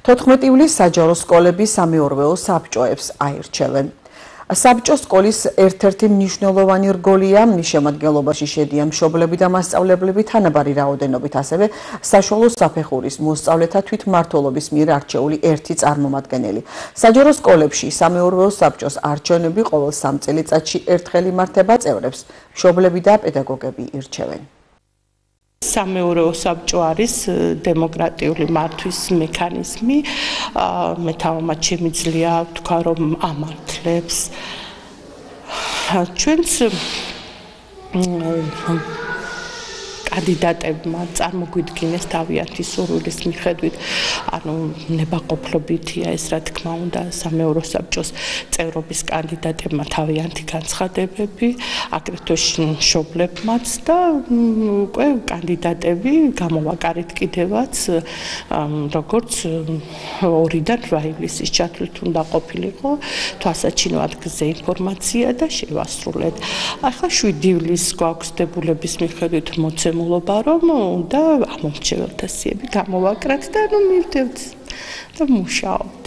14 ივლისს საჯარო სკოლები სამეურვეო საბჭოებს აირჩევენ. საბჭო სკოლის ერთ-ერთი მნიშვნელოვანი რგოლია, მის შემადგენლობაში შედიან მშობლები და მასწავლებლები თანაბარი რაოდენობით, ასევე საშუალო საფეხურის მოსწავლეთა თვითმმართველობის მიერ არჩეული ერთი წარმომადგენელი. საჯარო სკოლებში სამეურვეო საბჭოს არჩევნები ყოველ 3 წელიწადში ერთხელ იმართება, წევრებს მშობლები და პედაგოგები ირჩევენ. სამეურვეო საბჭო არის დემოკრატიული მართვის მექანიზმი. მე თავად შემიძლია ვთქვა, რომ ამართლებს ჩვენს კანდიდატებმა წარმოგვიდგინეს თავიანთი სურვილის მიხედვით, ანუ ნებაყოფლობითია ეს, რა თქმა უნდა, სამეურვეო საბჭოს წევრობის კანდიდატებმა თავიანთი განცხადებები, აგრეთვე მშობლებმაც და უკვე კანდიდატები გამოვაკარით კიდევაც, როგორც 2-დან 8 ივლისის ჩათვლით უნდა ყოფილიყო თვალსაჩინო ადგილზე ინფორმაცია და შევასრულეთ. ახლა 7 ივლისს გვაქვს დებულების მიხედვით მოცემულობა, რომ უნდა ამომრჩეველთა სიები გამოვაკრათ და მივდევთ და მუშაობ.